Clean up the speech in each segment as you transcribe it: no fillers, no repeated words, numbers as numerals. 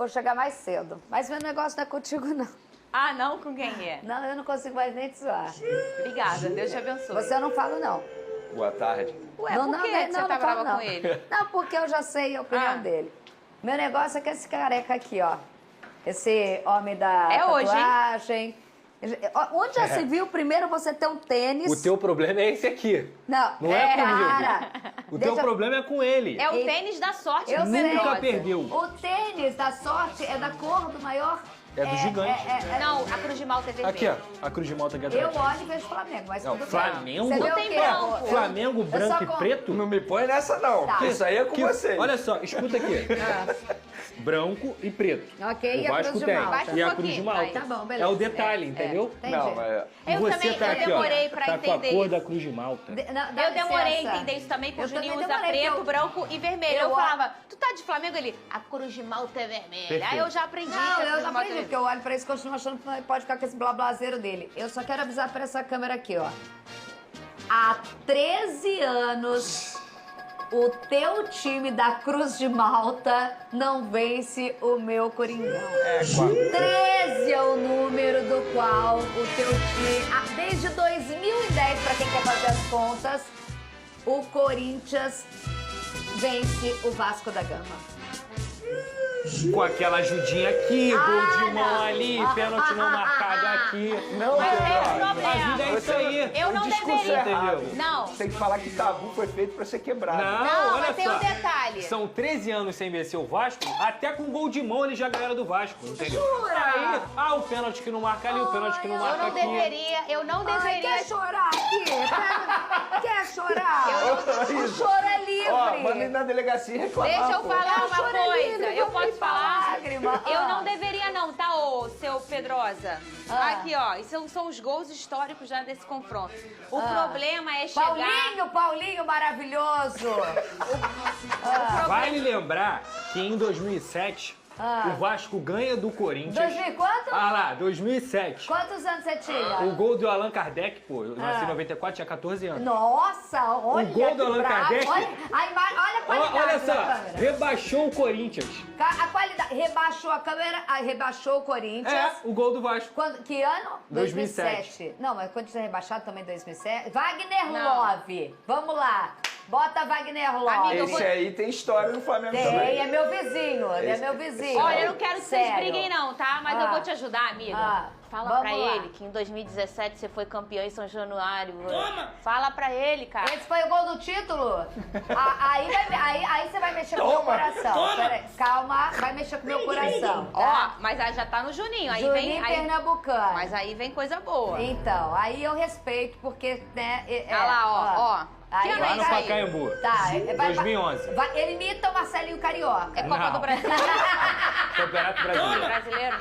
vou chegar mais cedo. Mas meu negócio não é contigo, não. Ah, não? Com quem é? Não, eu não consigo mais nem te zoar. Obrigada, Deus te abençoe. Você eu não falo, não. Boa tarde. Ué, por que você tá brava com ele? Não, porque eu já sei a opinião dele. Meu negócio é que esse careca aqui, ó. Esse homem da tatuagem. Onde já se viu primeiro você ter um tênis? O teu problema é esse aqui. Não é comigo. Para. O teu problema é com ele. É o tênis da sorte. Eu sei. Nunca perdeu. O tênis da sorte é da cor do maior... É do gigante. Não, a Cruz de Malta é vermelha. Aqui, ó. A Cruz de Malta aqui atrás. Eu olho e vejo Flamengo, mas Não, tudo bem. Flamengo? Você vê Não o tem quê? branco. Flamengo, branco e preto? Não me põe nessa, não. Tá. Isso aí é com você. Olha só, escuta aqui. Branco e preto. Ok, e O a Vasco Cruz de tem. Malta? Baixa E um a Cruz de pouquinho. Malta. Aí. Tá bom, beleza. É o detalhe, entendeu? Entendi. Não, mas... Eu Você também, tá eu aqui, demorei ó, pra tá com a entender cor isso. da Cruz de Malta. Dá Eu demorei a licença. entender isso também, que o Eu Juninho também usa demorei, preto, porque branco e vermelho. Eu eu- falava, tu tá de Flamengo? Ele, a Cruz de Malta é vermelha. Perfeito. Aí eu já aprendi. que a Não, Cruz eu de não Malta é aprendi, porque eu olho pra isso e continuo achando que não pode ficar com esse blablazeiro dele. Eu só quero avisar pra essa câmera aqui, ó. Há 13 anos, o teu time da Cruz de Malta não vence o meu Coringão. 13 é o número do qual o teu time... Desde 2010, pra quem quer fazer as contas, o Corinthians vence o Vasco da Gama. Com aquela ajudinha aqui, gol de mão não. ali, pênalti não marcado aqui. Não, Mas tem um A vida é problema. isso aí. Eu não discurso deveria. é errado. Entendeu? Não. Você tem que falar que tabu foi feito pra ser quebrado. Não, olha mas tem só. um detalhe. São 13 anos sem vencer o Vasco, até com gol de mão eles já ganharam do Vasco, entendeu? Jura? Aí, o pênalti que não marca ali, o pênalti que não Eu marca não aqui. eu não Ai, deveria. quer chorar aqui? Quer chorar? O choro é livre. Ó, manda ir na delegacia reclamar. Deixa eu pô. falar uma choro é coisa. livre, Eu vou posso me falar? lágrima. Eu não deveria não, tá, ô seu Pedrosa? Ah. Aqui, ó. Isso são os gols históricos já desse confronto. O problema é chegar... Paulinho maravilhoso. Vale lembrar que em 2007, o Vasco ganha do Corinthians. 2000 quanto? Ah lá, 2007. Quantos anos você tinha? O gol do Allan Kardec, pô, eu nasci em 94, tinha 14 anos. Nossa, olha gol do que Allan bravo. Kardec. Olha a qualidade Olha da só, câmera. rebaixou o Corinthians. A qualidade. Rebaixou a câmera, rebaixou o Corinthians. É, o gol do Vasco. Que ano? 2007. Não, mas quando tinha rebaixado também 2007. Wagner Não. Love. Vamos lá. Bota Wagner Love. Amiga, Esse aí tem história no Flamengo Tem, também. é meu vizinho. Ele é meu vizinho. Olha, eu não quero que vocês Sério. briguem não, tá? Mas eu vou te ajudar, amiga. Fala vamos pra lá. ele que em 2017 você foi campeão em São Januário. Fala pra ele, cara. Esse foi o gol do título? Aí você vai mexer com o meu coração. Peraí, calma, vai mexer com o meu coração. Ó, Tá? mas aí já tá no Juninho. Aí Juninho vem... Aí, Pernambucano. mas aí vem coisa boa. Então, aí eu respeito, porque, né... Olha lá, ó. Aí Que ano vai é Lá no isso aí? Pacaembu. Tá, 2011. Ele imita o Marcelinho Carioca. É Copa Não. do Brasil. Campeonato Brasileiro. Brasileiro.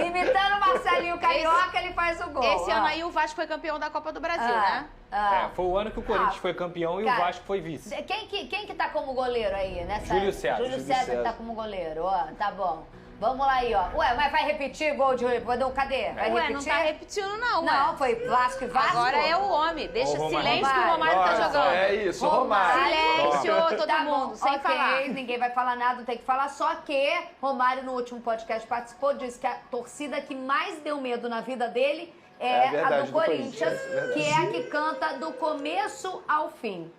Imitando o Marcelinho Carioca, ele faz o gol. Esse ó. ano aí o Vasco foi campeão da Copa do Brasil, né? É, foi o ano que o Corinthians foi campeão e o cara, Vasco foi vice. Quem que tá como goleiro aí, nessa? Júlio César. Júlio Júlio César César. tá como goleiro, ó, tá bom. Vamos lá aí, ó. Ué, mas vai repetir gol de... Cadê? Vai Ué, repetir? não tá repetindo não, Não, ué. foi Vasco e Vasco. Agora é o homem. Deixa Ô, Romário. silêncio que o Romário tá Nossa, jogando. é isso, Romário. Silêncio, todo Tá mundo, bom, sem ok, falar. ninguém vai falar nada, não tem que falar. Só que Romário, no último podcast, participou, disse que a torcida que mais deu medo na vida dele é a verdade, do do Corinthians, Corinthians, é verdade. que é a que canta do começo ao fim.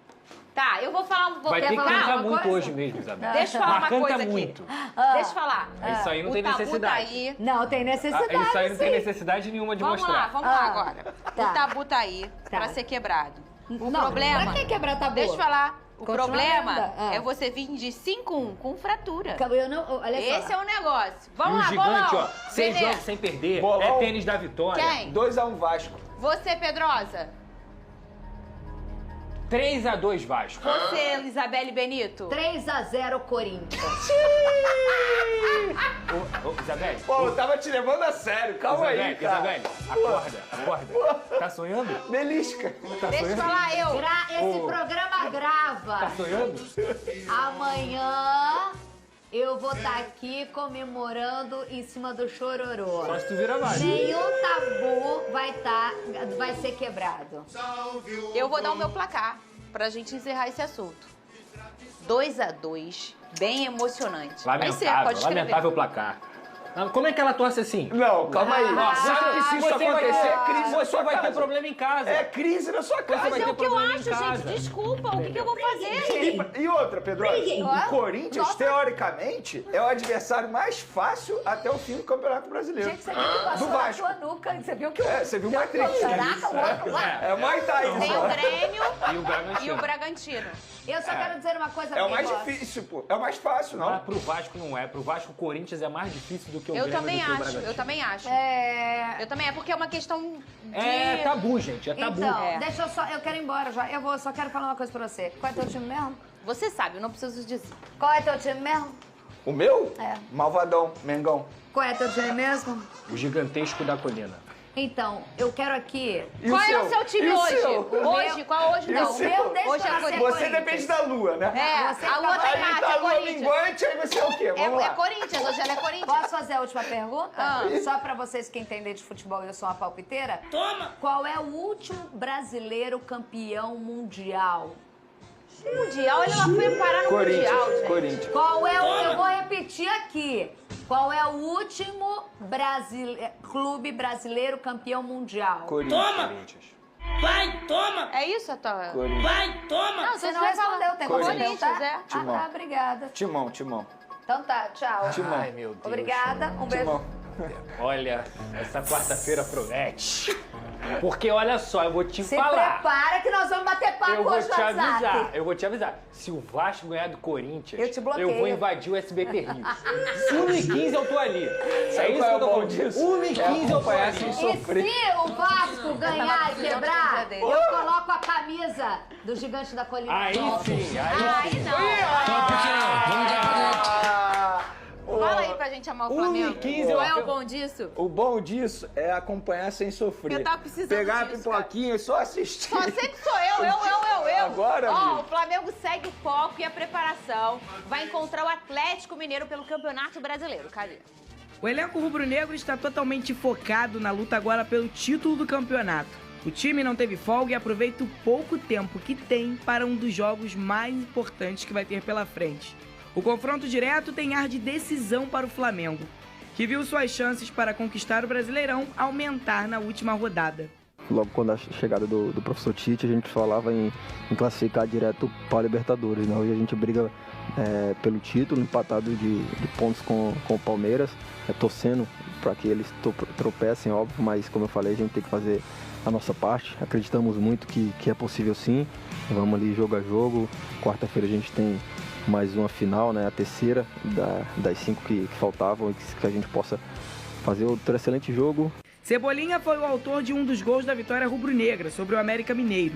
Tá, eu vou falar... Vai ter que falar cantar uma muito coisa? hoje mesmo, Isabel. Deixa eu falar Mas uma canta coisa muito. aqui. Deixa eu falar. Isso aí não o tem tabu necessidade. tá aí. Não, tem necessidade, Isso aí não tem sim. necessidade nenhuma de Vamos lá, mostrar. vamos lá agora. Tá. O tabu tá aí Tá. pra ser quebrado. O Não, problema... pra que quebrar tabu? Deixa eu falar. O Continua problema ainda. é você vir de 5-1 com fratura. Eu não, olha só. Esse é o negócio. E Vamos o lá, gigante, bolão. ó, 6 Nenê, jogos sem perder, Bolão. é tênis da vitória. Quem? 2x1 Vasco. Você, Pedrosa. 3-2 Vasco. Você, Isabelle Benito. 3-0 Corinthians. Ô, Isabelle. Pô, eu tava te levando a sério. Calma aí, Isabelle, cara. Isabelle, acorda. Tá sonhando? Belisca. Tá Deixa eu sonhando? falar eu. Esse Ô. programa grava. Tá sonhando? Amanhã eu vou estar aqui comemorando em cima do chororô. Só se tu vira mais. Nenhum tabu vai ser quebrado. Eu vou dar o meu placar pra gente encerrar esse assunto. 2-2. bem emocionante. Lamentável placar. Não, como é que ela torce assim? Não, calma aí. Sabe que se isso acontecer, é crise na Você sua vai casa. ter problema em casa. É crise na sua casa. Mas é o que eu problema em acho, casa. gente. Desculpa, o que eu vou fazer? E outra, Pedro, o Corinthians, Nossa. teoricamente, é o adversário mais fácil até o fim do Campeonato Brasileiro. Gente, você viu que passou do na Vasco. tua nuca? Você viu que Você viu o Matrix. Caraca, o outro lá. É Muay Thai isso. Tem o ó. Grêmio E o Bragantino. e o Bragantino. Eu só quero dizer uma coisa É o mais Bigode. difícil, pô. É o mais fácil, Ah, não. pro Vasco não é. Pro Vasco, o Corinthians é mais difícil do que o Eu Grêmio também do que o acho, Bragantino. eu também acho. É... Eu também, é porque é uma questão de... É tabu, gente. É tabu. Então, É. deixa eu só... Eu quero ir embora já. Só quero falar uma coisa pra você. Qual é teu time mesmo? Você sabe, eu não preciso dizer. Qual é teu time mesmo? O meu? É. Malvadão, Mengão. Qual é teu time mesmo? O gigantesco da colina. Então, eu quero aqui... E Qual é seu? o seu time E o hoje? seu? Hoje? Qual hoje E o não? seu? Meu, deixa Hoje é eu nascer Corinthians. Você depende da lua, né? É, Você a lua tá- tá em Aí Marte, tá é a lua Corinthians. minguante, aí você é o quê? Vamos É lá. Corinthians, hoje ela é Corinthians. Posso fazer a última pergunta? Ah. Só pra vocês que entendem de futebol e eu sou uma palpiteira. Toma! Qual é o último brasileiro campeão mundial? Mundial, ele lá foi parar no Mundial, gente. Corinthians. Qual é o... Eu vou repetir aqui. Qual é o último clube brasileiro campeão mundial? Corinthians. É isso, a tua... Corinthians. Não, Você não respondeu, tem como Corinthians. responder, tá? É. Ah, Timão. tá, obrigada. Timão. Então tá, tchau. Timão. Ai, meu Deus. Obrigada, um beijo. Timão. Olha, essa quarta-feira promete. Porque olha só, eu vou te Se falar. prepara que nós vamos bater papo Eu vou hoje no te WhatsApp. avisar, eu vou te avisar. Se o Vasco ganhar do Corinthians, Eu te bloqueio. eu vou invadir o SBT Rio. 1h15 eu tô ali. É isso qual que é eu tô o bom falando. disso? 1h15 eu tô É ali. assim, E sofrer. se o Vasco ganhar e quebrar, dele. eu coloco a camisa do Gigante da Colina. Aí sim, Aí sim. não. Fala aí pra gente amar o Flamengo. 1h15 Qual é eu- o bom disso? O bom disso é acompanhar sem sofrer. Eu tava precisando Pegar a disso, pipoquinha e só assistir. Só sempre sou eu. Agora, Ó, amigo. o Flamengo segue o foco e a preparação. Vai encontrar o Atlético Mineiro pelo Campeonato Brasileiro. Cadê? O elenco rubro-negro está totalmente focado na luta agora pelo título do campeonato. O time não teve folga e aproveita o pouco tempo que tem para um dos jogos mais importantes que vai ter pela frente. O confronto direto tem ar de decisão para o Flamengo, que viu suas chances para conquistar o Brasileirão aumentar na última rodada. Logo quando a chegada do professor Tite, a gente falava em classificar direto para a Libertadores, né? Hoje a gente briga pelo título, empatado de pontos com o Palmeiras, torcendo para que eles tropecem, óbvio, mas como eu falei, a gente tem que fazer a nossa parte. Acreditamos muito que é possível sim, vamos ali jogo a jogo. Quarta-feira a gente tem mais uma final, né? A terceira das 5 que faltavam e que a gente possa fazer outro excelente jogo. Cebolinha foi o autor de um dos gols da vitória rubro-negra sobre o América Mineiro.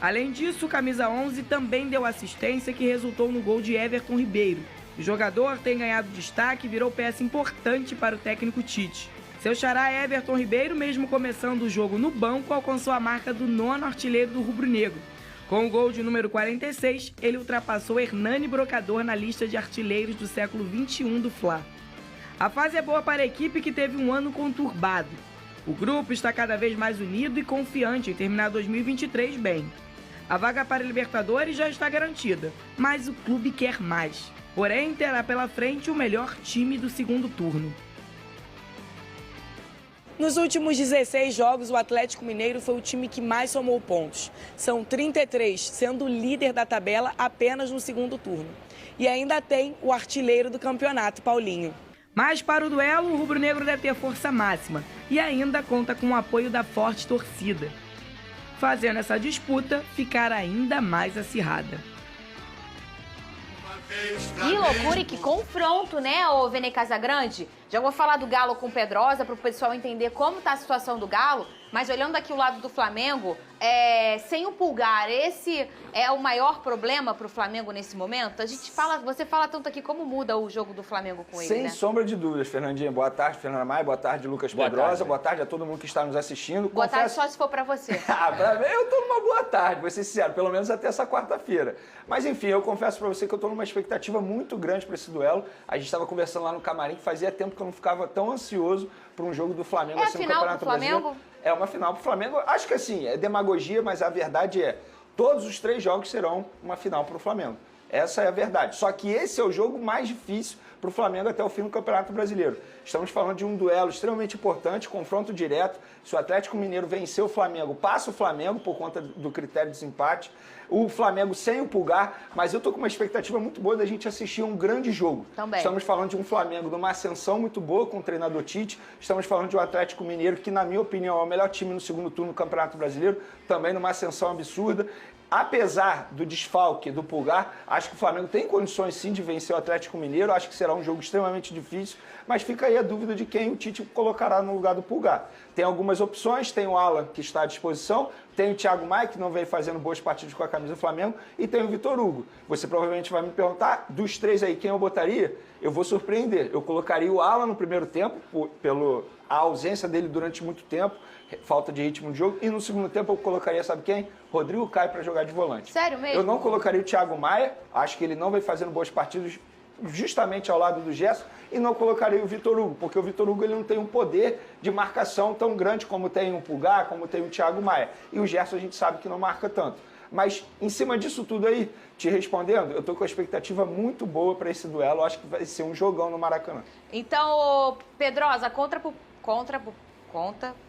Além disso, o camisa 11 também deu assistência que resultou no gol de Everton Ribeiro. O jogador tem ganhado destaque e virou peça importante para o técnico Tite. Seu xará Everton Ribeiro, mesmo começando o jogo no banco, alcançou a marca do 9º artilheiro do rubro-negro. Com o gol de número 46, ele ultrapassou Hernani Brocador na lista de artilheiros do século XXI do Fla. A fase é boa para a equipe que teve um ano conturbado. O grupo está cada vez mais unido e confiante em terminar 2023 bem. A vaga para a Libertadores já está garantida, mas o clube quer mais. Porém, terá pela frente o melhor time do segundo turno. Nos últimos 16 jogos, o Atlético Mineiro foi o time que mais somou pontos. São 33, sendo o líder da tabela apenas no segundo turno. E ainda tem o artilheiro do campeonato, Paulinho. Mas para o duelo, o rubro-negro deve ter força máxima e ainda conta com o apoio da forte torcida, fazendo essa disputa ficar ainda mais acirrada. Que loucura e que confronto, né, ô Vene Casagrande? Já vou falar do Galo com Pedrosa para o pessoal entender como está a situação do Galo, mas olhando aqui o lado do Flamengo, sem o Pulgar, esse é o maior problema para o Flamengo nesse momento? Você fala tanto aqui como muda o jogo do Flamengo com ele, Sem né? sombra de dúvidas, Fernandinha. Boa tarde, Fernanda Maia. Boa tarde, Lucas Boa Pedrosa. tarde. Boa tarde a todo mundo que está nos assistindo. Boa tarde só se for para você. Pra mim, eu tô numa boa tarde, vou ser sincero, pelo menos até essa quarta-feira. Mas enfim, eu confesso pra você que eu tô numa expectativa muito grande pra esse duelo. A gente estava conversando lá no camarim que fazia tempo que eu não ficava tão ansioso pra um jogo do Flamengo É a assim no final Campeonato pro Flamengo? Brasileiro. É uma final pro Flamengo. Acho que assim, é demagogia, mas a verdade é, todos os 3 jogos serão uma final pro Flamengo. Essa é a verdade. Só que esse é o jogo mais difícil para o Flamengo até o fim do Campeonato Brasileiro. Estamos falando de um duelo extremamente importante, confronto direto. Se o Atlético Mineiro vencer o Flamengo, passa o Flamengo por conta do critério de desempate. O Flamengo sem o Pulgar, mas eu estou com uma expectativa muito boa da gente assistir um grande jogo. Também. Estamos falando de um Flamengo numa ascensão muito boa com o treinador Tite. Estamos falando de um Atlético Mineiro que, na minha opinião, é o melhor time no segundo turno do Campeonato Brasileiro, também numa ascensão absurda. Apesar do desfalque do Pulgar, acho que o Flamengo tem condições sim de vencer o Atlético Mineiro, acho que será um jogo extremamente difícil, mas fica aí a dúvida de quem o Tite colocará no lugar do Pulgar. Tem algumas opções, tem o Alan, que está à disposição, tem o Thiago Maia, que não vem fazendo boas partidas com a camisa do Flamengo, e tem o Vitor Hugo. Você provavelmente vai me perguntar, dos três aí, quem eu botaria? Eu vou surpreender. Eu colocaria o Alan no primeiro tempo, pela ausência dele durante muito tempo, falta de ritmo de jogo, e no segundo tempo eu colocaria, sabe quem? Rodrigo Caio para jogar de volante. Sério mesmo? Eu não colocaria o Thiago Maia, acho que ele não vem fazendo boas partidas justamente ao lado do Gerson, e não colocaria o Vitor Hugo, porque o Vitor Hugo ele não tem um poder de marcação tão grande como tem o Pulgar, como tem o Thiago Maia. E o Gerson a gente sabe que não marca tanto. Mas em cima disso tudo aí, te respondendo, eu estou com a expectativa muito boa para esse duelo, eu acho que vai ser um jogão no Maracanã. Então, Pedrosa, conta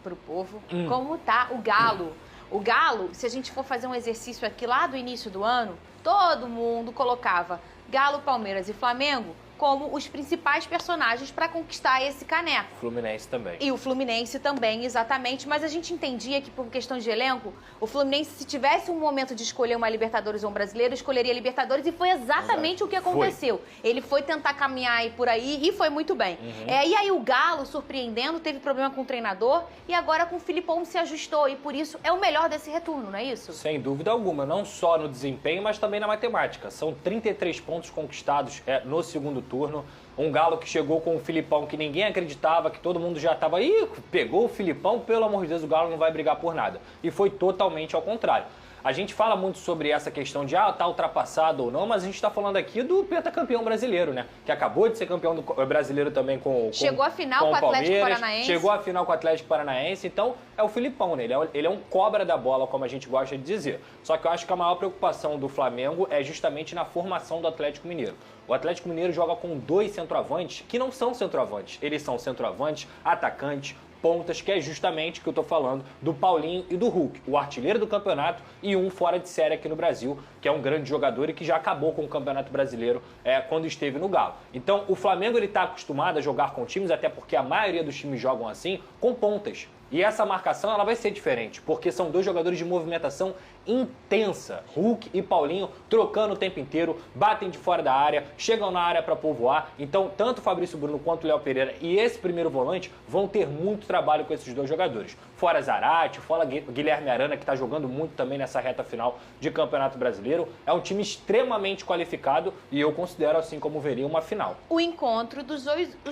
pro povo como tá o Galo. O Galo, se a gente for fazer um exercício aqui lá do início do ano, todo mundo colocava Galo, Palmeiras e Flamengo como os principais personagens para conquistar esse caneco. Fluminense também. E o Fluminense também, exatamente. Mas a gente entendia que, por questão de elenco, o Fluminense, se tivesse um momento de escolher uma Libertadores ou um brasileiro, escolheria Libertadores, e foi exatamente o que aconteceu. Ele foi tentar caminhar aí por aí e foi muito bem. E aí o Galo, surpreendendo, teve problema com o treinador e agora com o Filipão se ajustou. E por isso é o melhor desse retorno, não é isso? Sem dúvida alguma, não só no desempenho, mas também na matemática. São 33 pontos conquistados no segundo turno. Um Galo que chegou com o Filipão, que ninguém acreditava, que todo mundo já estava... Ih, pegou o Filipão, pelo amor de Deus, o Galo não vai brigar por nada. E foi totalmente ao contrário. A gente fala muito sobre essa questão de tá ultrapassado ou não, mas a gente está falando aqui do pentacampeão brasileiro, né? Que acabou de ser campeão brasileiro também chegou à final com o Atlético Paranaense. Chegou à final com o Atlético Paranaense, então é o Filipão, né? Ele é um cobra da bola, como a gente gosta de dizer. Só que eu acho que a maior preocupação do Flamengo é justamente na formação do Atlético Mineiro. O Atlético Mineiro joga com 2 centroavantes que não são centroavantes. Eles são centroavantes, atacantes, pontas, que é justamente o que eu tô falando do Paulinho e do Hulk, o artilheiro do campeonato e um fora de série aqui no Brasil, que é um grande jogador e que já acabou com o Campeonato Brasileiro quando esteve no Galo. Então, o Flamengo ele tá acostumado a jogar com times, até porque a maioria dos times jogam assim, com pontas. E essa marcação ela vai ser diferente, porque são dois jogadores de movimentação intensa. Hulk e Paulinho trocando o tempo inteiro, batem de fora da área, chegam na área para povoar. Então, tanto o Fabrício Bruno quanto o Léo Pereira e esse primeiro volante vão ter muito trabalho com esses dois jogadores. Fora Zarate, fora Guilherme Arana, que está jogando muito também nessa reta final de Campeonato Brasileiro. É um time extremamente qualificado e eu considero, assim como veria, uma final. O encontro dos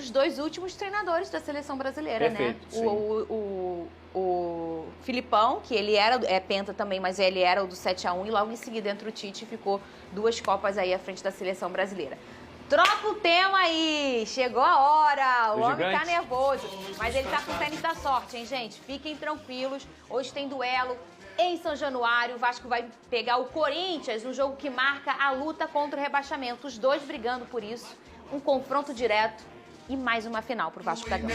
dois últimos treinadores da seleção brasileira, perfeito, né? O Filipão, que ele era penta também, mas ele era o do 7-1 e logo em seguida entra o Tite e ficou 2 Copas aí à frente da seleção brasileira. Troca o tema aí! Chegou a hora! O homem tá nervoso, mas ele tá com o tênis da sorte, hein, gente? Fiquem tranquilos, hoje tem duelo em São Januário. O Vasco vai pegar o Corinthians, um jogo que marca a luta contra o rebaixamento. Os dois brigando por isso, um confronto direto. E mais uma final pro Vasco da Gama.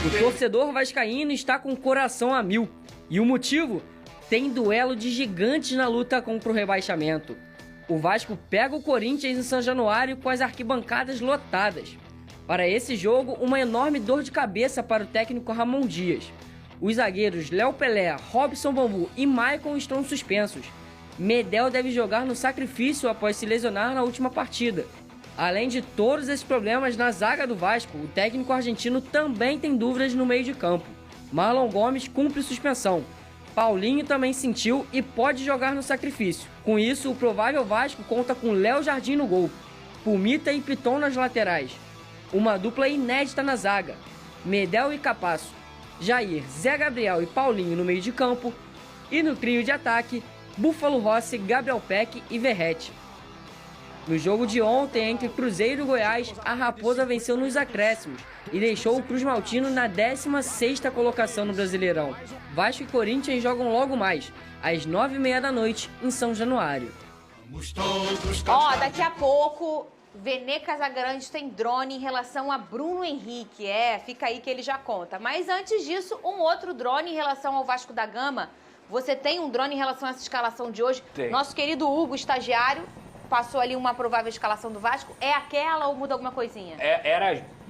O torcedor vascaíno está com o coração a mil. E o motivo? Tem duelo de gigantes na luta contra o rebaixamento. O Vasco pega o Corinthians em São Januário com as arquibancadas lotadas. Para esse jogo, uma enorme dor de cabeça para o técnico Ramon Dias. Os zagueiros Léo Pelé, Robson Bambu e Maicon estão suspensos. Medel deve jogar no sacrifício após se lesionar na última partida. Além de todos esses problemas na zaga do Vasco, o técnico argentino também tem dúvidas no meio de campo. Marlon Gomes cumpre suspensão. Paulinho também sentiu e pode jogar no sacrifício. Com isso, o provável Vasco conta com Léo Jardim no gol, Pumita e Piton nas laterais. Uma dupla inédita na zaga, Medel e Capasso, Jair, Zé Gabriel e Paulinho no meio de campo. E no trio de ataque, Búfalo Rossi, Gabriel Peck e Verrete. No jogo de ontem, entre Cruzeiro e Goiás, a Raposa venceu nos acréscimos e deixou o Cruz Maltino na 16ª colocação no Brasileirão. Vasco e Corinthians jogam logo mais, às 9h30 da noite, em São Januário. Ó, daqui a pouco, Vene Casagrande tem drone em relação a Bruno Henrique. Fica aí que ele já conta. Mas antes disso, um outro drone em relação ao Vasco da Gama. Você tem um drone em relação a essa escalação de hoje? Tem. Nosso querido Hugo, estagiário, passou ali uma provável escalação do Vasco. É aquela ou muda alguma coisinha?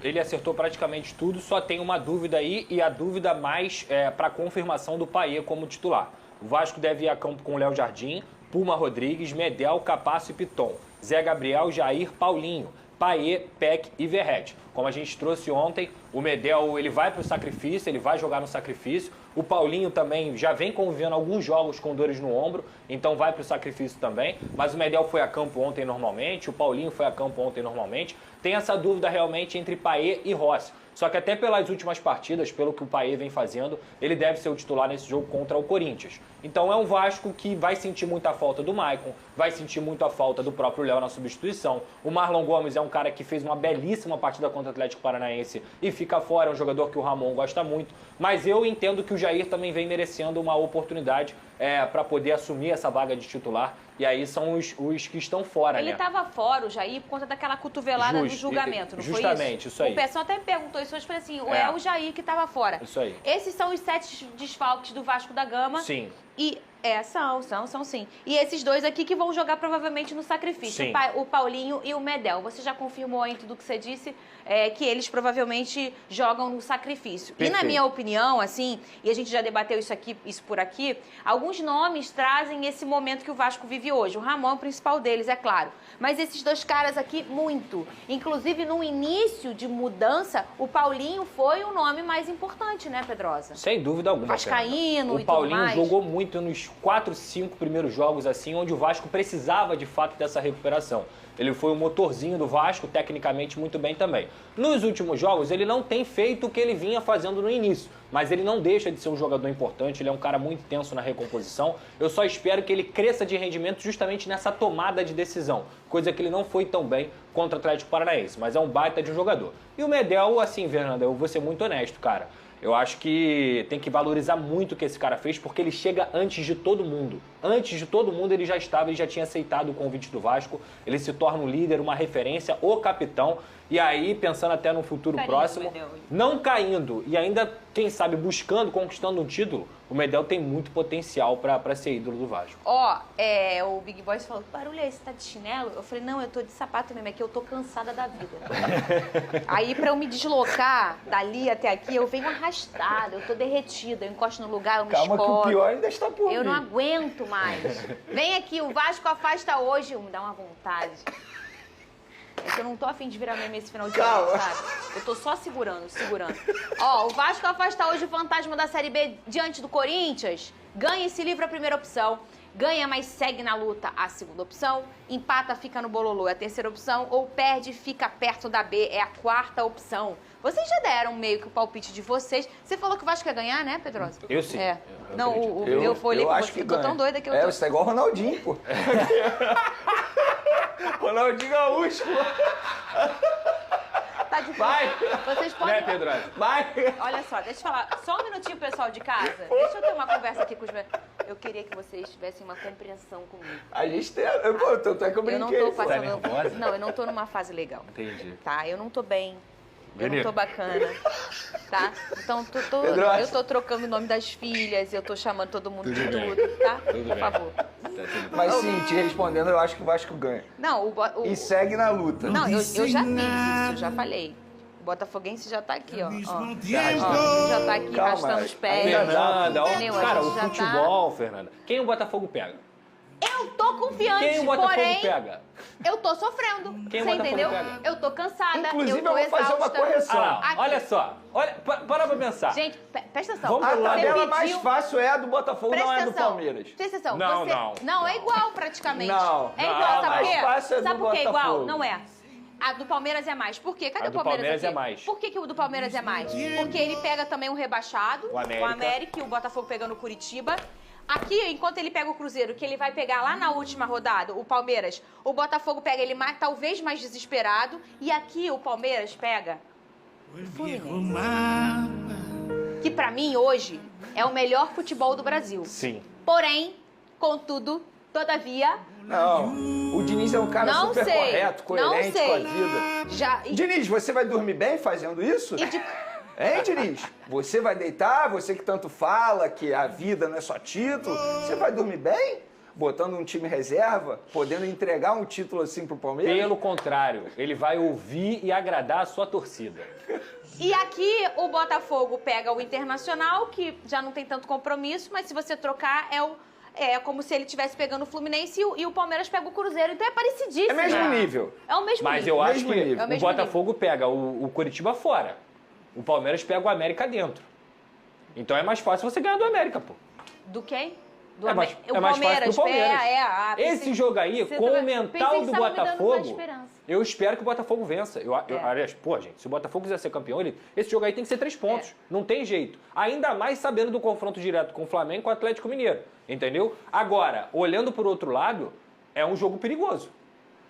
Ele acertou praticamente tudo, só tem uma dúvida aí, e a dúvida mais para confirmação do Payet como titular. O Vasco deve ir a campo com Léo Jardim, Puma Rodrigues, Medel, Capasso e Piton, Zé Gabriel, Jair, Paulinho, Payet, Peck e Verratti. Como a gente trouxe ontem, o Medel ele vai para o sacrifício, ele vai jogar no sacrifício. O Paulinho também já vem convivendo alguns jogos com dores no ombro, então vai para o sacrifício também. Mas o Medel foi a campo ontem normalmente, o Paulinho foi a campo ontem normalmente. Tem essa dúvida realmente entre Payet e Rossi. Só que até pelas últimas partidas, pelo que o Payet vem fazendo, ele deve ser o titular nesse jogo contra o Corinthians. Então é um Vasco que vai sentir muita falta do Maicon, vai sentir muito a falta do próprio Léo na substituição. O Marlon Gomes é um cara que fez uma belíssima partida contra o Atlético Paranaense e fica fora, é um jogador que o Ramon gosta muito. Mas eu entendo que o Jair também vem merecendo uma oportunidade para poder assumir essa vaga de titular. E aí são os que estão fora, Ele né? estava fora, o Jair, por conta daquela cotovelada do julgamento, não foi isso? Justamente, isso aí. O pessoal até me perguntou isso hoje, falei assim, é o Jair que estava fora. Isso aí. Esses são os 7 desfalques do Vasco da Gama. Sim. E são sim. E esses dois aqui que vão jogar provavelmente no sacrifício, Sim. o Paulinho e o Medel. Você já confirmou aí tudo que você disse, que eles provavelmente jogam no sacrifício. Perfeito. E na minha opinião, assim, e a gente já debateu isso por aqui, alguns nomes trazem esse momento que o Vasco vive hoje. O Ramon é o principal deles, é claro. Mas esses dois caras aqui, muito. Inclusive, no início de mudança, o Paulinho foi o nome mais importante, né, Pedrosa? Sem dúvida alguma. Vascaíno o e Paulinho tudo mais. jogou muito nos 4, 5 primeiros jogos, assim, onde o Vasco precisava de fato dessa recuperação. Ele foi o motorzinho do Vasco, tecnicamente muito bem também. Nos últimos jogos, ele não tem feito o que ele vinha fazendo no início, mas ele não deixa de ser um jogador importante, ele é um cara muito intenso na recomposição. Eu só espero que ele cresça de rendimento justamente nessa tomada de decisão, coisa que ele não foi tão bem contra o Atlético Paranaense, mas é um baita de um jogador. E o Medel, assim, Fernanda, eu vou ser muito honesto, cara. Eu acho que tem que valorizar muito o que esse cara fez, porque ele chega antes de todo mundo. Antes de todo mundo ele já estava, ele já tinha aceitado o convite do Vasco. Ele se torna um líder, uma referência, o capitão. E aí, pensando até no futuro próximo, não caindo e ainda, quem sabe, buscando, conquistando um título, o Medel tem muito potencial para ser ídolo do Vasco. O Big Boy falou, barulho é esse, tá de chinelo? Eu falei, não, eu tô de sapato mesmo, é que eu tô cansada da vida. Aí, pra eu me deslocar dali até aqui, eu venho arrastada, eu tô derretida, eu encosto no lugar, eu me Calma escoro. que o pior ainda está por Eu vir. não aguento mais. Vem aqui, o Vasco afasta hoje, me dá uma vontade. É que eu não tô afim de virar meme esse final de semana, sabe? Eu tô só segurando. O Vasco afasta hoje o fantasma da Série B diante do Corinthians. Ganha e se livra a primeira opção. Ganha, mas segue na luta a segunda opção. Empata, fica no bololô, é a terceira opção. Ou perde, fica perto da B, é a quarta opção. Vocês já deram meio que o palpite de vocês. Você falou que o Vasco ia ganhar, né, Pedrosa? Eu sim. Não, eu falei acho você. que Eu tô ganha. tão doida que eu tô... Você tá igual o Ronaldinho, pô. Ronaldinho Gaúcho, pô. Tá difícil. Vai. Vocês podem... Né, Pedrosa? Vai. Olha só, deixa eu falar. Só um minutinho, pessoal de casa. Deixa eu ter uma conversa aqui com os meus... Eu queria que vocês tivessem uma compreensão comigo. A gente tem... Pô, tanto é que eu Eu não brinquei. tô pô. passando... nervosa? Não, eu não tô numa fase legal. Entendi. Tá? Eu não tô bem. Eu não Beleza. tô bacana. Tá? Então, Pedrosa. eu tô trocando o nome das filhas, eu tô chamando todo mundo de bem. tudo, tá? Tudo Por bem. favor. Mas sim, te respondendo, eu acho que o Vasco ganha. Não, E segue na luta. Não, eu já fiz isso, eu já falei. O botafoguense já tá aqui, ó. Já tá aqui Calma, arrastando os pés. Fernanda, Entendeu? cara, A o gente já tá- futebol, Fernanda. Quem o Botafogo pega? Eu tô confiante, Quem o Botafogo porém, pega? eu tô sofrendo. Quem o você Botafogo entendeu? pega? Eu tô cansada, Inclusive, eu tô eu vou fazer uma exausta. correção. Aqui. Olha só. Olha, para pra pensar. Gente, presta atenção. Vamos A lá. tabela Você mais pediu- fácil é a do Botafogo, Presta não é a do atenção. Palmeiras. Presta atenção. Não, você... não. é igual praticamente. Não, é não, igual, a sabe por mais quê? fácil é do Sabe por que é igual? Botafogo. Não é. A do Palmeiras é mais. Por quê? Cadê A o do Palmeiras Palmeiras aqui? é mais. Por que o do Palmeiras é mais? Porque ele pega também um rebaixado, O América. o América e o Botafogo pegando o Curitiba. Aqui, enquanto ele pega o Cruzeiro, que ele vai pegar lá na última rodada, o Palmeiras, o Botafogo pega ele mais, talvez mais desesperado. E aqui o Palmeiras pega o Fluminense. Que pra mim, hoje, é o melhor futebol do Brasil. Sim. Porém, contudo, Todavia, Não, o Diniz é um cara Não super sei, correto, coerente não sei. com a vida. Diniz, você vai dormir bem fazendo isso? Hein, Diniz? Você vai deitar? Você que tanto fala que a vida não é só título, você vai dormir bem? Botando um time reserva, podendo entregar um título assim pro Palmeiras? Pelo contrário, ele vai ouvir e agradar a sua torcida. E aqui o Botafogo pega o Internacional, que já não tem tanto compromisso, mas se você trocar é como se ele estivesse pegando o Fluminense e o Palmeiras pega o Cruzeiro. Então é parecidíssimo. É mesmo nível. É o mesmo Mas nível. eu acho Mesmo que nível. o Botafogo pega o Curitiba fora. O Palmeiras pega o América dentro. Então é mais fácil você ganhar do América, pô. Do quem? Do É mais o fácil Palmeiras. pro Palmeiras. Pensei- Esse jogo aí, você com tava- o mental pensei que do você tava me dando mais Botafogo, esperança. eu espero que o Botafogo vença. Aliás, pô, gente, se o Botafogo quiser ser campeão, esse jogo aí tem que ser 3 pontos. Não tem jeito. Ainda mais sabendo do confronto direto com o Flamengo e com o Atlético Mineiro. Entendeu? Agora, olhando por outro lado, é um jogo perigoso.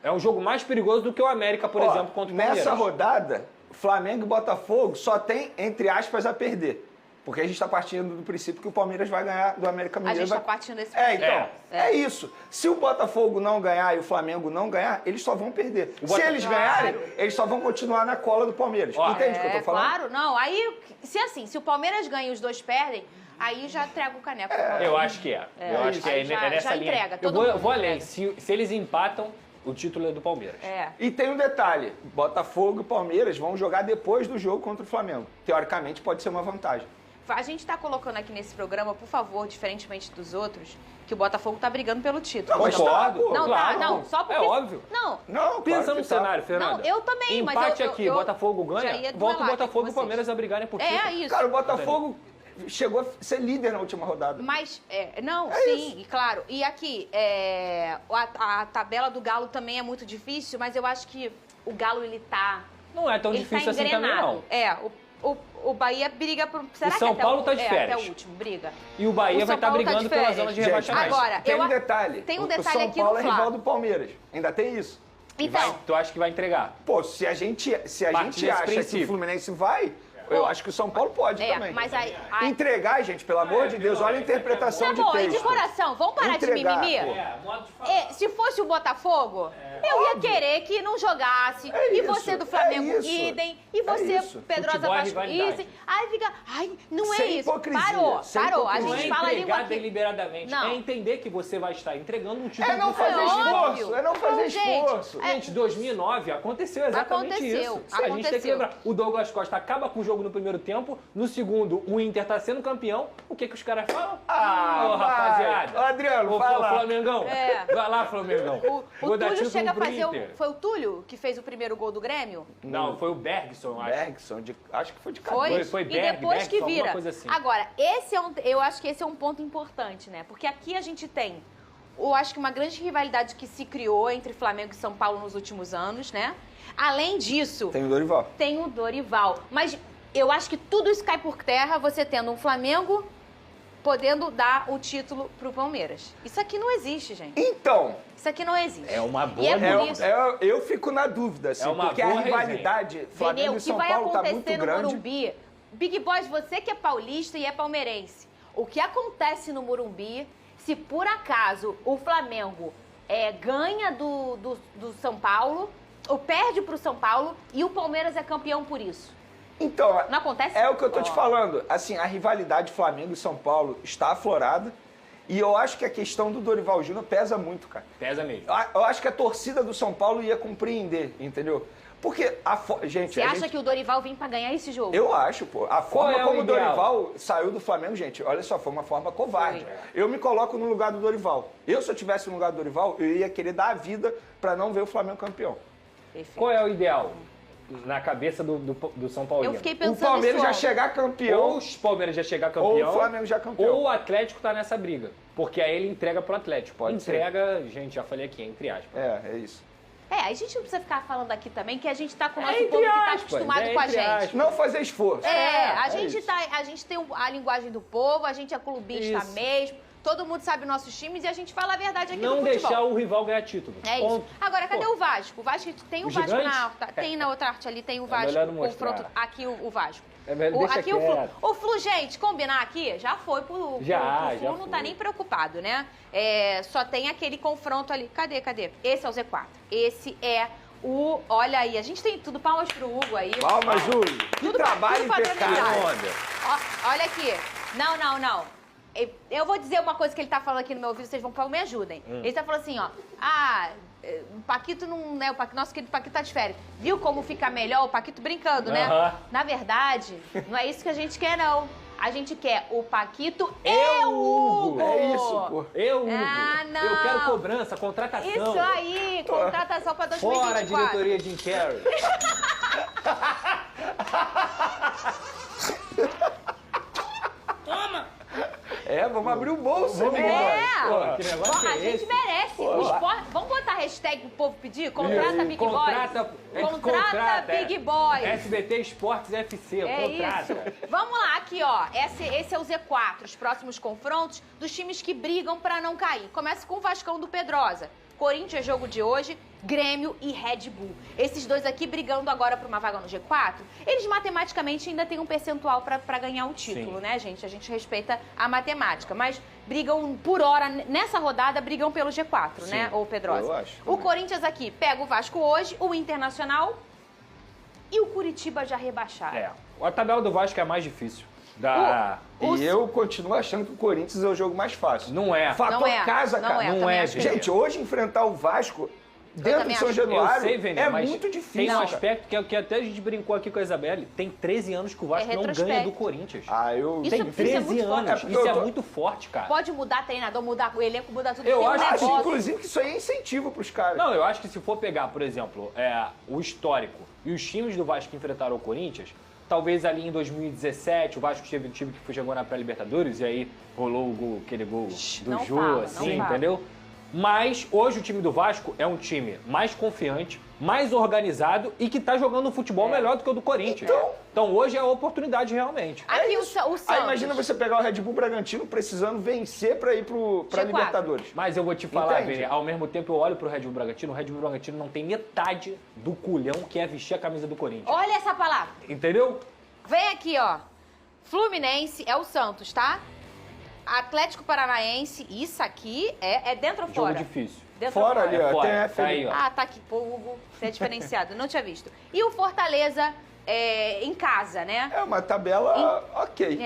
É um jogo mais perigoso do que o América, por exemplo, contra o Palmeiras. Nessa rodada, Flamengo e Botafogo só tem, entre aspas, a perder. Porque a gente está partindo do princípio que o Palmeiras vai ganhar do América A Mineiro. gente está partindo desse Então, é isso. Se o Botafogo não ganhar e o Flamengo não ganhar, eles só vão perder. Se eles ganharem, eles só vão continuar na cola do Palmeiras. Entende o que eu tô falando? Claro, não. Aí, se o Palmeiras ganha e os dois perdem, aí já entrega o caneco. Eu acho que é. Eu acho que Aí já nessa linha. entrega, Eu todo mundo vou além. entrega. Se eles empatam, o título é do Palmeiras. E tem um detalhe: Botafogo e Palmeiras vão jogar depois do jogo contra o Flamengo. Teoricamente, pode ser uma vantagem. A gente está colocando aqui nesse programa, por favor, diferentemente dos outros, que o Botafogo tá brigando pelo título. Não, mas Concordo. tá, pô. Não, claro. não, só porque... É óbvio. Não, Não, Pensa claro no que tá. cenário, Fernanda. Não, eu também, mas Empate eu- aqui, eu Botafogo já ganha, ia volta o duelar aqui Botafogo com e o vocês. Palmeiras a brigarem por título. É isso. Cara, o Botafogo chegou a ser líder na última rodada. Mas, sim, isso. e claro. E aqui, a tabela do Galo também é muito difícil, mas eu acho que o Galo, ele tá... Não é tão ele difícil tá assim também, engrenado. não. O Bahia briga por... Será O São que Paulo tá de até férias. o último briga? E o Bahia O vai São estar Paulo tá de brigando pela férias. zona de Gente, rebaixamento. Agora, tem um detalhe. tem um O detalhe São aqui no Paulo é Fla. rival do Palmeiras. Ainda tem isso. Então, Tu acha que vai entregar? Pô, se a gente Parte acha desse que princípio. o Fluminense vai, eu acho que o São Paulo pode também. mas aí... Entregar, gente, pelo amor de Deus, olha a interpretação Tá de bom, e texto. de coração, vamos parar Entregar, de mimimi? pô. Se fosse o Botafogo, eu ia querer que não jogasse. É e isso, você do Flamengo, é isso. idem. E você, isso. Pedrosa Futebol é Vasco, rivalidade. idem. Aí fica, não é Sem isso. hipocrisia, Parou. sem A hipocrisia. Não é gente fala a língua entregar aqui. deliberadamente. Não. É entender que você vai estar entregando um título É não pro fazer Flamengo. óbvio. esforço, é não fazer Não, gente, esforço. Gente, 2009 aconteceu exatamente Aconteceu, isso. A gente tem que aconteceu. lembrar. O Douglas Costa acaba com o jogo no primeiro tempo, no segundo o Inter tá sendo campeão. O que os caras falam? Ô, vai. rapaziada. Ô, Adriano, Ô, fala. Flamengão. Vai lá, Flamengão. O Vou dar Túlio título chega a pro fazer Inter. Foi o Túlio que fez o primeiro gol do Grêmio? Não, foi o Bergson, eu acho. Bergson, acho que foi de Foi? cabeça. Foi E Berg, depois que Bergson, alguma vira. coisa assim. Agora, eu acho que esse é um ponto importante, né? Porque aqui a gente tem, eu acho que uma grande rivalidade que se criou entre Flamengo e São Paulo nos últimos anos, né? Além disso, Tem o Dorival. tem o Dorival. Mas eu acho que tudo isso cai por terra você tendo um Flamengo podendo dar o título pro Palmeiras. Isso aqui não existe, gente. Então, Isso aqui não existe. É uma boa E é por isso. eu fico na dúvida, assim, É uma porque a boa rivalidade Vene, Flamengo o e que São vai Paulo tá acontecer muito no grande. Morumbi... Big Boys, você que é paulista e é palmeirense, o que acontece no Morumbi, se por acaso o Flamengo ganha do São Paulo, ou perde pro São Paulo, e o Palmeiras é campeão por isso? Então, Não acontece? é o que eu tô te Ó. falando. Assim, a rivalidade Flamengo e São Paulo está aflorada. E eu acho que a questão do Dorival Júnior pesa muito, cara. Pesa mesmo. Eu acho que a torcida do São Paulo ia compreender, entendeu? Porque, gente... Você acha que o Dorival vem pra ganhar esse jogo? Eu acho, pô. A forma é o como o ideal? Dorival saiu do Flamengo, gente, olha só, foi uma forma covarde. Foi. Eu me coloco no lugar do Dorival. Se eu tivesse no lugar do Dorival, eu ia querer dar a vida pra não ver o Flamengo campeão. Perfeito. Qual é o ideal na cabeça do São Paulo? Eu fiquei O pensando Palmeiras nisso já ontem. chegar campeão, Ou o Palmeiras já chegar campeão, ou o Flamengo já campeão. ou o Atlético tá nessa briga. Porque aí ele entrega pro Atlético. Pode entrega, gente, já falei aqui, entre aspas. É isso. A gente não precisa ficar falando aqui também que a gente tá com o nosso Entre povo que tá aspas, acostumado com a entre gente. aspas. Não fazer esforço. A isso. gente tem a linguagem do povo, a gente é clubista Isso. mesmo, todo mundo sabe nossos times e a gente fala a verdade aqui Não no futebol. deixar o rival ganhar título. É isso. Ponto. Agora, cadê Pô, o Vasco? O Vasco tem o O Vasco gigante? na arte, tem na outra arte ali, tem o melhor Vasco, não mostrar. confronto aqui o Vasco. É velho, deixa aqui quieto. o Flu, gente, combinar aqui, já foi pro Já Flu, não tá foi. nem preocupado, né? Só tem aquele confronto ali. Cadê? Esse é o Z4. Esse é o... Olha aí, a gente tem tudo. Palmas pro Hugo aí. Palmas, Júlio. Que Tudo trabalho impecável. padronizado. Olha aqui. Não. Eu vou dizer uma coisa que ele tá falando aqui no meu ouvido, vocês me ajudem. Ele tá falando assim, ó. O Paquito não... né? Nosso querido Paquito tá de férias. Viu como fica melhor? O Paquito brincando, né? Na verdade, não é isso que a gente quer, não. A gente quer o Paquito e o Hugo. É isso, pô. Hugo. Não. Eu quero cobrança, contratação. Isso aí, contratação pra 2024. Fora a diretoria Jim Carrey. Vamos abrir o bolso. Vamos hein, embora. mano? Que negócio A é gente esse? merece. O esporte... Vamos botar a hashtag pro povo pedir? Contrata Big Boy. Contrata Big Boy. SBT Esportes FC, contrata. Isso. Vamos lá, aqui, ó. Esse é o Z4, os próximos confrontos dos times que brigam pra não cair. Começa com o Vascão do Pedrosa. Corinthians, jogo de hoje, Grêmio e Red Bull. Esses dois aqui brigando agora por uma vaga no G4, eles matematicamente ainda têm um percentual pra ganhar um título, né, gente? A gente respeita a matemática, mas brigam por hora, nessa rodada, brigam pelo G4, né, ô Pedrosa? Eu acho. O Corinthians aqui pega o Vasco hoje, o Internacional e o Curitiba já rebaixaram. A tabela do Vasco é a mais difícil. E eu continuo achando que o Corinthians é o jogo mais fácil. Não é. Fator Não é. casa, Não cara. é, eu Não também é, acho que Gente, hoje enfrentar o Vasco dentro também de São acho. Januário Eu sei, Vene, é mas muito difícil. tem um cara. aspecto que até a gente brincou aqui com a Isabelle. Tem 13 anos que o Vasco não retrospecto. ganha do Corinthians. Eu... Isso Tem é muito 13 forte. anos. porque Isso eu é tô- muito forte, cara. Pode mudar treinador, mudar o elenco, mudar tudo. Eu Tem um acho, Acho, negócio. inclusive, que isso aí é incentivo pros caras. Não, eu acho que se for pegar, por exemplo, o histórico e os times do Vasco que enfrentaram o Corinthians, talvez ali em 2017 o Vasco teve um time que chegou na pré-Libertadores e aí rolou aquele gol do não Jô, fala, assim, não fala. entendeu? Mas hoje o time do Vasco é um time mais confiante, mais organizado e que tá jogando um futebol melhor do que o do Corinthians. Então hoje é a oportunidade realmente. Aqui o Santos. Aí imagina você pegar o Red Bull Bragantino precisando vencer pra ir pra G4. Libertadores. Mas eu vou te falar, Entende? Vini, ao mesmo tempo eu olho pro Red Bull Bragantino, o Red Bull Bragantino não tem metade do culhão que é vestir a camisa do Corinthians. Olha essa palavra. Entendeu? Vem aqui, ó. Fluminense é o Santos, tá? Atlético Paranaense, isso aqui é dentro ou Jogo fora? difícil. Dentro ou Fora fora? ali, ó. Fora, Tem F tá ali. aí, ó. Ah, tá aqui. Pô, Hugo, você é diferenciado. Não tinha visto. E o Fortaleza em casa, né? É uma tabela ok.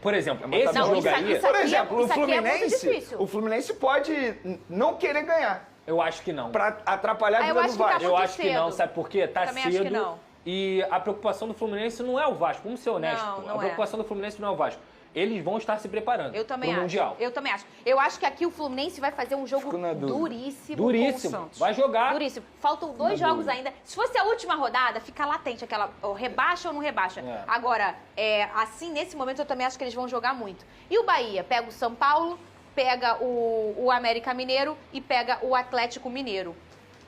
Por exemplo, uma esse tabela jogo isso- aí, isso Por aqui exemplo, isso aqui é muito difícil. o Fluminense pode não querer ganhar eu acho que não. pra atrapalhar a Ah, eu vida acho do que tá Vasco. Eu muito acho que não, cedo. sabe por quê? Tá Também cedo. acho que não. E a preocupação do Fluminense não é o Vasco, vamos ser honestos. Não, pô. não A preocupação do Fluminense não é o Vasco. Eles vão estar se preparando Eu também pro acho. Mundial. Eu também acho. Eu acho que aqui o Fluminense vai fazer um jogo Fico na dúvida. duríssimo, Duríssimo. com o Santos. Vai jogar. Duríssimo. Faltam 2 jogos ainda. Se fosse a última rodada, fica latente aquela rebaixa ou não rebaixa. É. Agora, assim, nesse momento, eu também acho que eles vão jogar muito. E o Bahia pega o São Paulo, pega o América Mineiro e pega o Atlético Mineiro.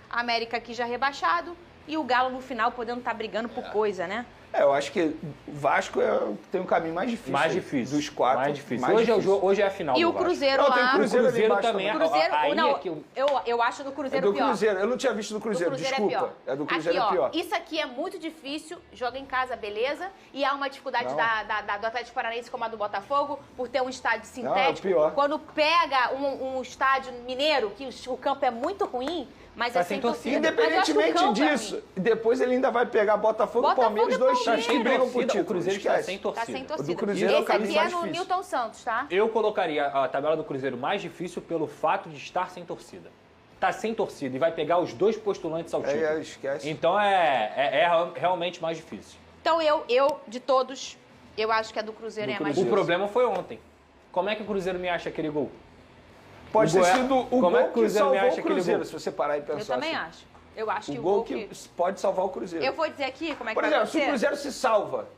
A América aqui já rebaixado e o Galo no final podendo estar brigando por coisa, né? Eu acho que o Vasco tem um caminho mais difícil. Mais difícil. Dos 4. Mais difícil. Hoje é a final E do o Vasco. Cruzeiro Não, tem lá. Cruzeiro ali Cruzeiro embaixo também. também. Cruzeiro, Aí não, é que eu acho do É Cruzeiro do pior. Cruzeiro. Eu não tinha visto do Cruzeiro, Do Cruzeiro desculpa. é pior. É do Cruzeiro aqui, é pior. Ó, isso aqui é muito difícil, joga em casa, beleza. E há uma dificuldade Não. do Atlético Paranaense como a do Botafogo, por ter um estádio Não, é o sintético. pior. Quando pega um estádio mineiro, que o campo é muito ruim, mas Tá é sem sem torcida. torcida. Mas eu acho que o Independentemente campo é disso, ruim. depois ele ainda vai pegar Botafogo e Botafogo Palmeiras, e dois times Palmeiras. que brigam por Torcida, título. o Cruzeiro está Esquece. sem Tá torcida. sem torcida. Cruzeiro é o Esse caminho aqui é mais no difícil. Newton Santos, tá? Eu colocaria a tabela do Cruzeiro mais difícil pelo fato de estar sem torcida. Tá sem torcida e vai pegar os 2 postulantes ao título. Esquece. Então é realmente mais difícil. Então eu, de todos, eu acho que a do Cruzeiro é a mais O difícil. problema foi ontem. Como é que o Cruzeiro me acha aquele gol? Pode O ter Goiás- sido o como é gol que o que Cruzeiro me salvou acha o aquele Cruzeiro, gol? se você parar e pensar Eu também assim. acho. Eu acho que O gol que pode salvar o Cruzeiro. Eu vou dizer aqui como é que Por vai exemplo, se o acontecer. Cruzeiro se salva,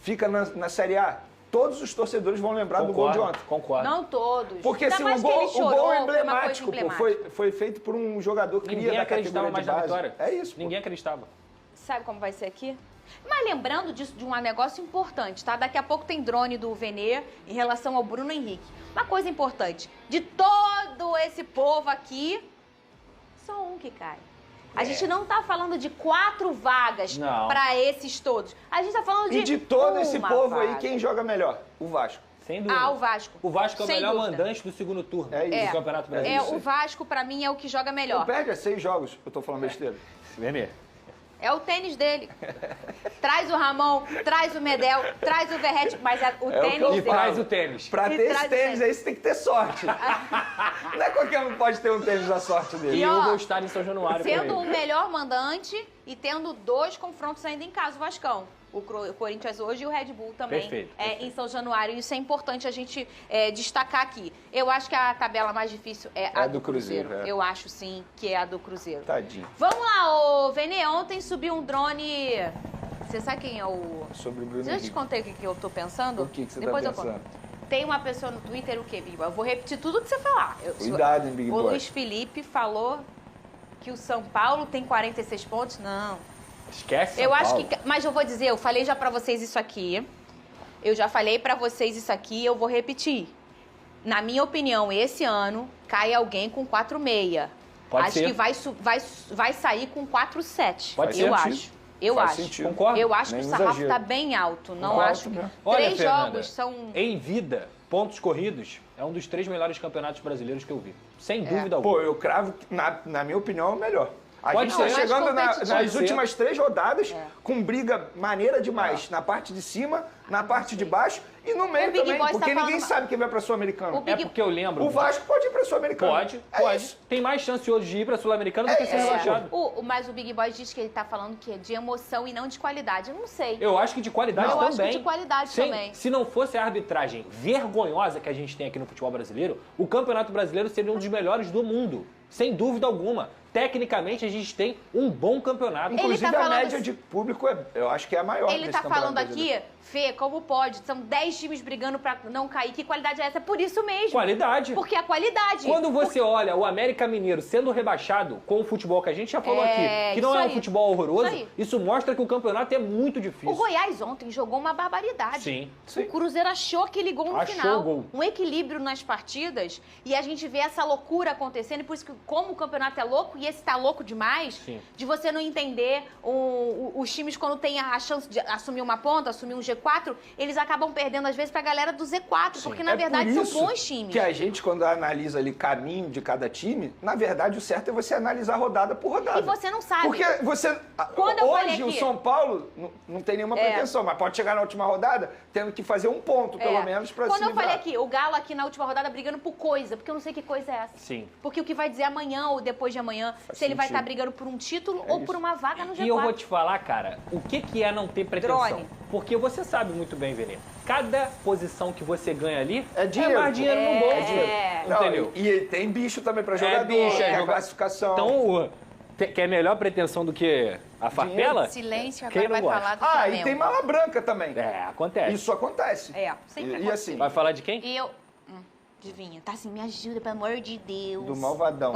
fica na Série A, todos os torcedores vão lembrar do gol de ontem. Concordo. Não todos. Porque Ainda assim, mais o que ele gol chorou, é foi uma coisa emblemático, pô. emblemática. Foi feito por um jogador que Ninguém ia da acreditava categoria mais de na base. vitória. É isso, pô. Ninguém acreditava. Sabe como vai ser aqui? Mas lembrando disso, de um negócio importante, tá? Daqui a pouco tem drone do Venê em relação ao Bruno Henrique. Uma coisa importante, de todo esse povo aqui, só um que cai. A gente não tá falando de 4 vagas Não. pra esses todos. A gente tá falando de E de todo esse uma povo aí, vaga. quem joga melhor? O Vasco. Sem dúvida. Ah, o Vasco. O Vasco é o Sem melhor dúvida. mandante do segundo turno É isso. do Campeonato É, Brasileiro. o Vasco, pra mim, é o que joga Não melhor. perde a 6 jogos. Eu tô falando besteira. Nenê. É o tênis dele. Traz o Ramon, traz o Medel, traz o Verrete, mas o É o que tênis eu E dele. falo. traz o tênis. Pra E ter esse traz o tênis tênis. aí, você tem que ter sorte. Não é qualquer um que pode ter um tênis da sorte dele. E ó, eu vou estar em São Januário com Sendo o ele. melhor mandante e tendo 2 confrontos ainda em casa, o Vascão. O Corinthians hoje e o Red Bull também Perfeito, em São Januário. Isso é importante a gente destacar aqui. Eu acho que a tabela mais difícil é a do Cruzeiro. Eu acho sim que é a do Cruzeiro. Tadinho. Vamos lá, ô Vene, ontem subiu um drone. Você sabe quem é o. Sobre o Bruno Já te Henrique. contei o que eu tô pensando? O que você Depois tá eu conto. pensando? Tem uma pessoa no Twitter, o quê, Big Boy? Eu vou repetir tudo que você falar. Cuidado, hein, Big O Boy. Luiz Felipe falou que o São Paulo tem 46 pontos. Não. Esquece Eu São acho Paulo. que. Mas eu vou dizer, eu falei já pra vocês isso aqui. Eu já falei pra vocês isso aqui, eu vou repetir. Na minha opinião, esse ano cai alguém com 4,6. Pode Acho ser. que vai sair com 4,7. Pode eu ser. acho. Eu Faz acho. sentido. Concordo. Eu acho que o Nem sarrafo exagero. tá bem alto. Não Concordo acho. mesmo. Olha, 3 Fernanda, jogos são. Em vida, pontos corridos é um dos 3 melhores campeonatos brasileiros que eu vi. Sem dúvida alguma. Pô, eu cravo, que, na minha opinião, é o melhor. A Pode gente tá ser. chegando Mais competitivo. nas Pode ser. últimas 3 rodadas com briga maneira demais. Na parte de cima, na parte de baixo e no meio O Big também. Boy porque tá ninguém falando- sabe quem vai pra Sul-Americano. O Big- É porque eu lembro. O Vasco pode ir pra Sul-Americano. Pode, É pode. isso. Tem mais chance hoje de ir pra Sul-Americana do que ser rebaixado. Mas o Big Boy diz que ele tá falando que é de emoção e não de qualidade. Eu não sei. Eu acho que de qualidade Eu também. acho que de qualidade também. Se não fosse a arbitragem vergonhosa que a gente tem aqui no futebol brasileiro, o Campeonato Brasileiro seria um dos melhores do mundo. Sem dúvida alguma. Tecnicamente, a gente tem um bom campeonato. Ele Inclusive, tá a falando- média de público, eu acho que é a maior Ele nesse tá Campeonato falando Brasileiro. aqui, Fê, como pode? São 10 times brigando pra não cair. Que qualidade é essa? É por isso mesmo. Qualidade. Porque a qualidade. Quando você olha o América Mineiro sendo rebaixado com o futebol que a gente já falou É, aqui, que não isso é um aí. futebol horroroso, Isso aí. isso mostra que o campeonato é muito difícil. O Goiás ontem jogou uma barbaridade. Sim. O Cruzeiro achou aquele gol no Achou final. o gol. Um equilíbrio nas partidas. E a gente vê essa loucura acontecendo. E por isso que, como o campeonato é louco, e esse tá louco demais, Sim. de você não entender os times quando tem a chance de assumir uma ponta, assumir um G4, eles acabam perdendo, às vezes, pra galera do Z4. Porque, na É verdade, por são isso bons times. que a gente, quando analisa ali caminho de cada time, na verdade, o certo é você analisar rodada por rodada. E você não sabe. Porque você... Quando eu falei hoje, o aqui- São Paulo não tem nenhuma pretensão, mas pode chegar na última rodada tendo que fazer um ponto, pelo menos, pra Quando se eu livrar. falei aqui, o Galo aqui na última rodada brigando por coisa, porque eu não sei que coisa é essa. Sim. Porque o que vai dizer amanhã ou depois de amanhã, se ele vai sentido. estar brigando por um título ou por uma vaga no G4. E eu vou te falar, cara, o que é não ter pretensão? Drone. Porque você sabe muito bem, Venê. Cada posição que você ganha ali É dinheiro, mais dinheiro pô. no bolso. É dinheiro. Não, Entendeu? E tem bicho também pra jogador, bicho, tem a joga- classificação. Então, quer melhor pretensão do que a farpela? Silêncio, Quem agora não vai gosta? falar do Ah, Flamengo. e tem mala branca também. É, acontece. Isso acontece. Sempre E acontece. assim, Vai falar de quem? E eu... Adivinha? Tá assim, me ajuda, pelo amor de Deus. Do malvadão.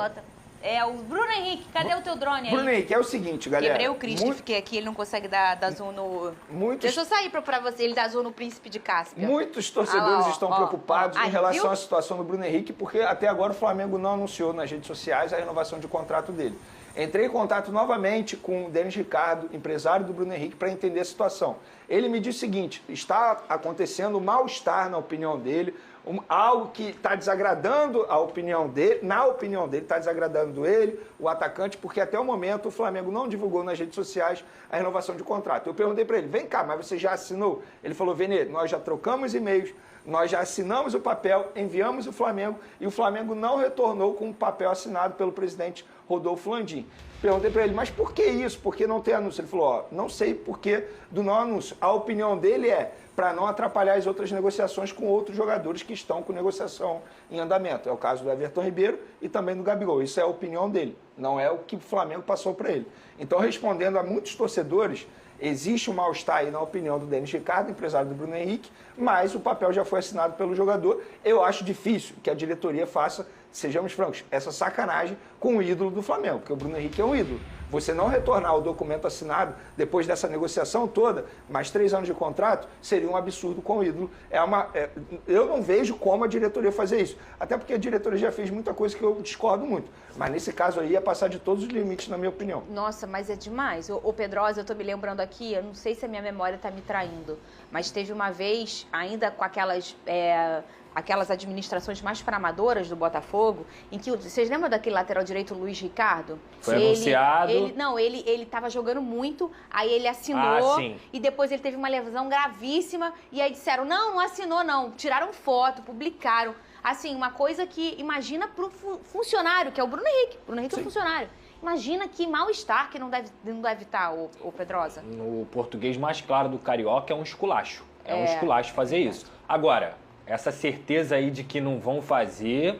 O Bruno Henrique, cadê o teu drone aí? Bruno Henrique, é o seguinte, galera. Quebrei o Christian, Muito- fiquei aqui, ele não consegue dar zoom no... Muitos, Deixa eu sair pra você, ele dá zoom no Príncipe de Cáspia. muitos torcedores Ah lá, ó, estão ó, preocupados ó. em Aí, relação viu? à situação do Bruno Henrique, porque até agora o Flamengo não anunciou nas redes sociais a renovação de contrato dele. Entrei em contato novamente com o Denis Ricardo, empresário do Bruno Henrique, para entender a situação. Ele me disse o seguinte, está acontecendo um mal-estar na opinião dele, algo que está desagradando a opinião dele, na opinião dele, está desagradando ele, o atacante, porque até o momento o Flamengo não divulgou nas redes sociais a renovação de contrato. Eu perguntei para ele, vem cá, mas você já assinou? Ele falou, Venê, nós já trocamos e-mails, nós já assinamos o papel, enviamos o Flamengo e o Flamengo não retornou com o papel assinado pelo presidente Rodolfo Landim. Perguntei para ele, mas por que isso? Por que não tem anúncio? Ele falou, ó, não sei por que do não anúncio. A opinião dele é para não atrapalhar as outras negociações com outros jogadores que estão com negociação em andamento. É o caso do Everton Ribeiro e também do Gabigol. Isso é a opinião dele, não é o que o Flamengo passou para ele. Então, respondendo a muitos torcedores, existe um mal-estar aí na opinião do Denis Ricardo, empresário do Bruno Henrique, mas o papel já foi assinado pelo jogador. Eu acho difícil que a diretoria faça, sejamos francos, essa sacanagem com o ídolo do Flamengo, porque o Bruno Henrique é um ídolo. você não retornar o documento assinado depois dessa negociação toda, mais 3 anos de contrato, seria um absurdo com o ídolo. Eu não vejo como a diretoria fazer isso. Até porque a diretoria já fez muita coisa que eu discordo muito. Mas nesse caso aí ia passar de todos os limites, na minha opinião. Nossa, mas é demais. Ô Pedrosa, eu tô me lembrando aqui, eu não sei se a minha memória tá me traindo, mas teve uma vez, ainda com aquelas administrações mais faramadoras do Botafogo, em que, vocês lembram daquele lateral direito, Luiz Ricardo? Foi anunciado. Ele tava jogando muito, aí ele assinou, sim. E depois ele teve uma lesão gravíssima, e aí disseram, não assinou não, tiraram foto, publicaram. Assim, uma coisa que, imagina pro funcionário, que é o Bruno Henrique. Bruno Henrique é um funcionário. Imagina que mal-estar que não deve estar, o Pedrosa. No português mais claro do carioca, é um esculacho. É um esculacho fazer isso. Agora, essa certeza aí de que não vão fazer,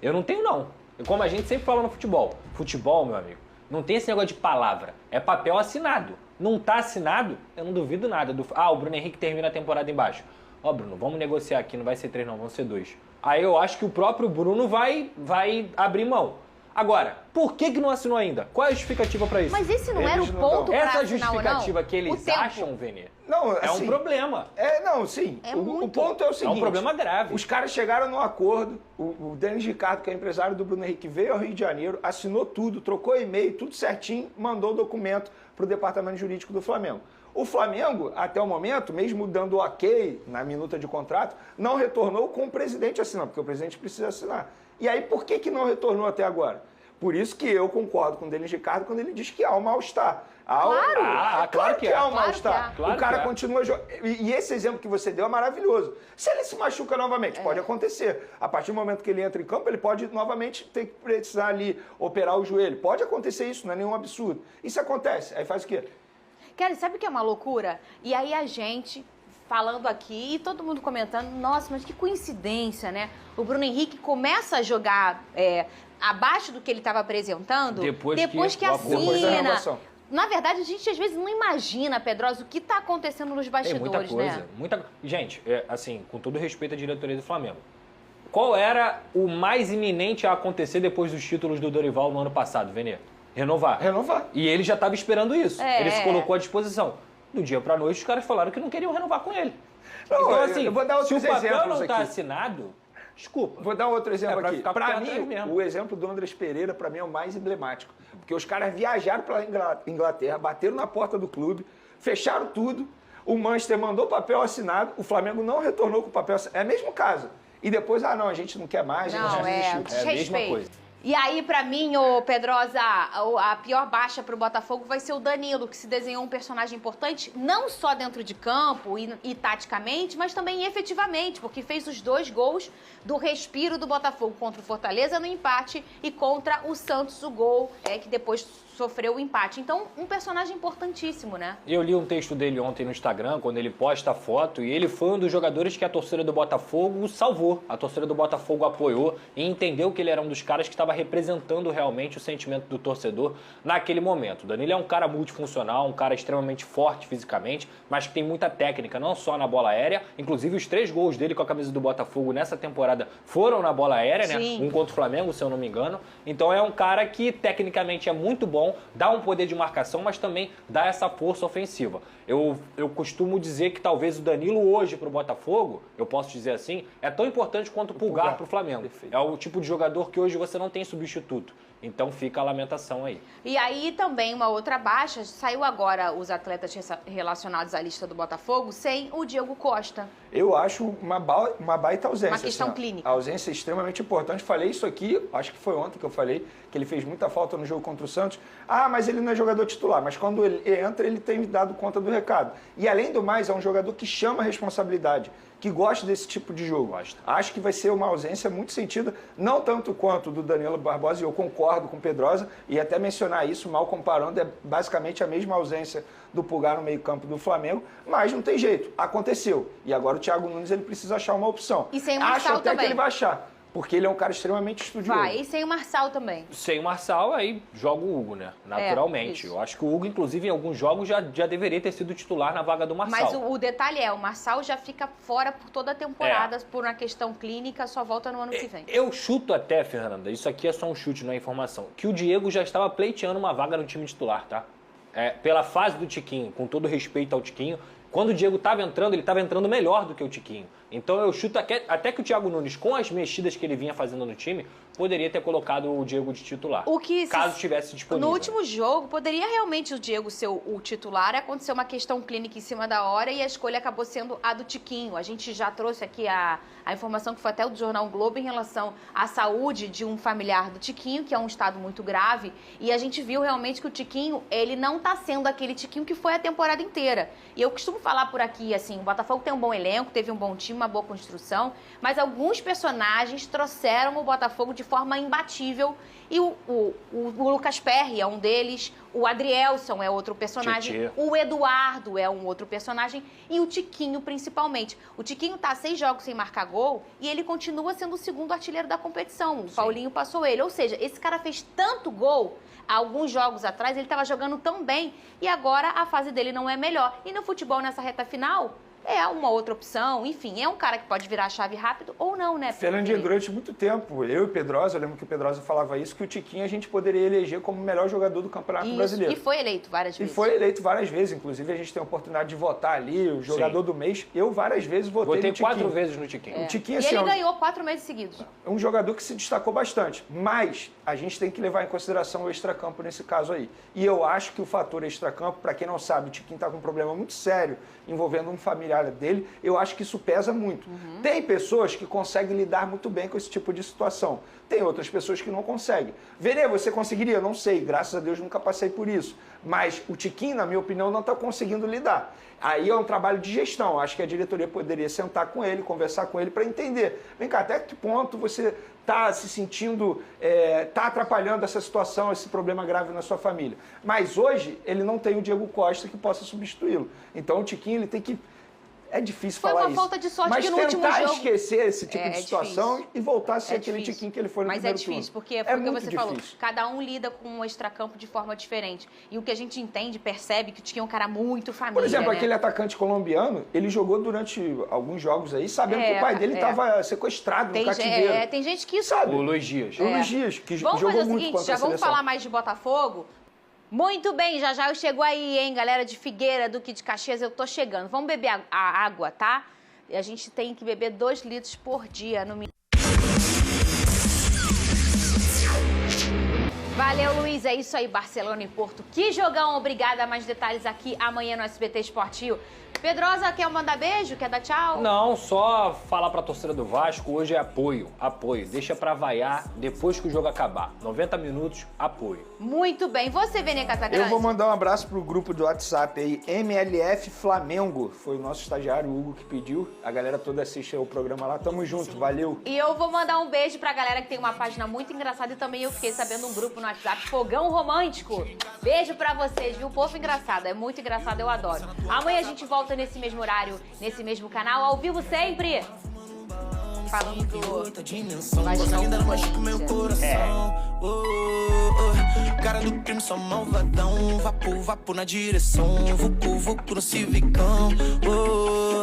eu não tenho, não. Como a gente sempre fala no futebol. Futebol, meu amigo, não tem esse negócio de palavra. É papel assinado. Não tá assinado, eu não duvido nada. O Bruno Henrique termina a temporada embaixo. Bruno, vamos negociar aqui, não vai ser 3 não, vão ser 2. Aí eu acho que o próprio Bruno vai abrir mão. Agora, por que não assinou ainda? Qual é a justificativa para isso? Mas esse não era o ponto para assinar. Essa justificativa que eles acham, Vene, é um problema. Sim. O ponto é o seguinte. É um problema grave. Os caras chegaram num acordo, o Denis Ricardo, que é empresário do Bruno Henrique, veio ao Rio de Janeiro, assinou tudo, trocou e-mail, tudo certinho, mandou o documento para o departamento jurídico do Flamengo. O Flamengo, até o momento, mesmo dando ok na minuta de contrato, não retornou com o presidente assinando, porque o presidente precisa assinar. E aí, por que não retornou até agora? Por isso que eu concordo com o Denis Ricardo quando ele diz que há um mal-estar. Claro que há um mal-estar. O cara continua jogando. E esse exemplo que você deu é maravilhoso. Se ele se machuca novamente, pode acontecer. A partir do momento que ele entra em campo, ele pode novamente ter que precisar ali operar o joelho. Pode acontecer isso, não é nenhum absurdo. Isso acontece. Aí faz o quê? Cara, sabe o que é uma loucura? E aí a gente falando aqui e todo mundo comentando, nossa, mas que coincidência, né? O Bruno Henrique começa a jogar abaixo do que ele estava apresentando depois que assina. Na verdade, a gente às vezes não imagina, Pedrosa, o que está acontecendo nos bastidores, muita coisa. Gente, assim, com todo respeito à diretoria do Flamengo, qual era o mais iminente a acontecer depois dos títulos do Dorival no ano passado, Vene? Renovar. E ele já estava esperando isso. Ele se colocou à disposição. Do dia para noite, os caras falaram que não queriam renovar com ele. Então, assim, eu vou dar outros se o papel não está assinado, desculpa. Vou dar outro exemplo aqui. Para mim, o exemplo do Andrés Pereira, para mim, é o mais emblemático. Porque os caras viajaram para Inglaterra, bateram na porta do clube, fecharam tudo, o Manchester mandou papel assinado, o Flamengo não retornou com o papel assinado. É o mesmo caso. E depois, a gente não quer mais, a gente desistiu. É a mesma coisa. E aí, pra mim, ô Pedrosa, a pior baixa pro Botafogo vai ser o Danilo, que se desenhou um personagem importante, não só dentro de campo e taticamente, mas também efetivamente, porque fez os 2 gols do respiro do Botafogo contra o Fortaleza no empate e contra o Santos, o gol que depois sofreu o empate. Então, um personagem importantíssimo, né? Eu li um texto dele ontem no Instagram, quando ele posta a foto, e ele foi um dos jogadores que a torcida do Botafogo salvou. A torcida do Botafogo apoiou e entendeu que ele era um dos caras que estava representando realmente o sentimento do torcedor naquele momento. O Danilo é um cara multifuncional, um cara extremamente forte fisicamente, mas que tem muita técnica, não só na bola aérea. Inclusive, os 3 gols dele com a camisa do Botafogo nessa temporada foram na bola aérea, né? Um contra o Flamengo, se eu não me engano. Então, é um cara que tecnicamente é muito bom, dá um poder de marcação, mas também dá essa força ofensiva. Eu costumo dizer que talvez o Danilo hoje para o Botafogo, eu posso dizer assim, é tão importante quanto o Pulgar para o Flamengo. Perfeito. É o tipo de jogador que hoje você não tem substituto. Então fica a lamentação aí. E aí também uma outra baixa, saiu agora os atletas relacionados à lista do Botafogo sem o Diego Costa. Eu acho uma baita ausência. Uma questão clínica. A ausência é extremamente importante. Falei isso aqui, acho que foi ontem que eu falei, que ele fez muita falta no jogo contra o Santos. Mas ele não é jogador titular. Mas quando ele entra, ele tem dado conta do recado. E além do mais, é um jogador que chama a responsabilidade, que gosta desse tipo de jogo. Acho que vai ser uma ausência muito sentida, não tanto quanto do Danilo Barbosa, e eu concordo com o Pedrosa, e até mencionar isso, mal comparando, é basicamente a mesma ausência do Pulgar no meio-campo do Flamengo, mas não tem jeito, aconteceu. E agora o Thiago Nunes ele precisa achar uma opção. E sem o Acho Marçal até também. que ele vai achar. porque ele é um cara extremamente estudioso. Vai, e sem o Marçal também. Sem o Marçal, aí joga o Hugo, né? Naturalmente. Isso. Eu acho que o Hugo, inclusive, em alguns jogos já deveria ter sido titular na vaga do Marçal. Mas o detalhe é, o Marçal já fica fora por toda a temporada, por uma questão clínica, só volta no ano que vem. Eu chuto até, Fernanda, isso aqui é só um chute, não é informação, que o Diego já estava pleiteando uma vaga no time titular, tá? Pela fase do Tiquinho, com todo respeito ao Tiquinho, quando o Diego estava entrando, ele estava entrando melhor do que o Tiquinho. Então eu chuto até que o Thiago Nunes, com as mexidas que ele vinha fazendo no time, poderia ter colocado o Diego de titular, caso tivesse disponível. No último jogo, poderia realmente o Diego ser o titular, aconteceu uma questão clínica em cima da hora e a escolha acabou sendo a do Tiquinho. A gente já trouxe aqui a informação que foi até do Jornal Globo em relação à saúde de um familiar do Tiquinho, que é um estado muito grave, e a gente viu realmente que o Tiquinho, ele não tá sendo aquele Tiquinho que foi a temporada inteira. E eu costumo falar por aqui, assim, o Botafogo tem um bom elenco, teve um bom time, uma boa construção, mas alguns personagens trouxeram o Botafogo de forma imbatível e o Lucas Perry é um deles, o Adrielson é outro personagem, Tietê. o Eduardo é um outro personagem e o Tiquinho principalmente. O Tiquinho tá 6 jogos sem marcar gol e ele continua sendo o segundo artilheiro da competição. O Paulinho passou ele, ou seja, esse cara fez tanto gol há alguns jogos atrás, ele estava jogando tão bem e agora a fase dele não é melhor. E no futebol, nessa reta final, é uma outra opção. Enfim, é um cara que pode virar a chave rápido ou não, né? Fernandinho, durante muito tempo, eu e o Pedrosa, eu lembro que o Pedrosa falava isso, que o Tiquinho a gente poderia eleger como o melhor jogador do Campeonato Brasileiro. E foi eleito várias vezes. E foi eleito várias vezes. Inclusive, a gente tem a oportunidade de votar ali, o jogador do mês. Eu várias vezes votei no Tiquinho. 4 vezes no Tiquinho. O Tiquinho, E assim, ele ganhou 4 meses seguidos. é um jogador que se destacou bastante, mas a gente tem que levar em consideração o extracampo nesse caso aí. E eu acho que o fator extracampo, para quem não sabe, o Tiquinho está com um problema muito sério envolvendo um familiar dele, eu acho que isso pesa muito. Tem pessoas que conseguem lidar muito bem com esse tipo de situação. Tem outras pessoas que não conseguem. Verê, você conseguiria? Não sei, graças a Deus nunca passei por isso. Mas o Tiquinho, na minha opinião, não está conseguindo lidar. Aí é um trabalho de gestão. Acho que a diretoria poderia sentar com ele, conversar com ele para entender. Vem cá, até que ponto você está se sentindo, está atrapalhando essa situação, esse problema grave na sua família. Mas hoje ele não tem o Diego Costa que possa substituí-lo. Então o Tiquinho ele tem que... É difícil Foi falar uma isso. falta de sorte mas que no último tentar jogo... esquecer esse tipo de situação difícil. e voltar a ser É aquele difícil. Tiquinho que ele foi no Mas primeiro é difícil, turno. porque foi o que você falou. Difícil. Cada um lida com o extracampo de forma diferente. E o que a gente entende, percebe, que o Tiquinho é um cara muito família, Por exemplo, né? aquele atacante colombiano, ele jogou durante alguns jogos aí, sabendo que o pai dele estava sequestrado no cativeiro. Tem gente que... Sabe? O Luiz Dias. O Luiz Dias, que Vamos jogou fazer o muito seguinte, contra já a vamos seleção. falar mais de Botafogo? Muito bem, já eu chego aí, hein, galera de Figueira, Duque de Caxias, eu tô chegando. Vamos beber a água, tá? E a gente tem que beber 2 litros por dia no mínimo. Valeu, Luiz. É isso aí, Barcelona e Porto. Que jogão. Obrigada. Mais detalhes aqui amanhã no SBT Esportivo. Pedrosa, quer mandar beijo? Quer dar tchau? Não, só falar pra torcida do Vasco, hoje é apoio. Deixa pra vaiar depois que o jogo acabar. 90 minutos, apoio. Muito bem. Você, Vene Casagrande? Eu vou mandar um abraço pro grupo do WhatsApp aí, MLF Flamengo. Foi o nosso estagiário, o Hugo, que pediu. A galera toda assiste o programa lá. Tamo junto, valeu. E eu vou mandar um beijo pra galera que tem uma página muito engraçada e também eu fiquei sabendo um grupo no WhatsApp, Fogão Romântico. Beijo pra vocês, viu? Povo engraçado, é muito engraçado, eu adoro. Amanhã a gente volta nesse mesmo horário, nesse mesmo canal, ao vivo sempre. Falando do... Cara do crime, só malvadão. Vapo na direção. Vucu no civicão.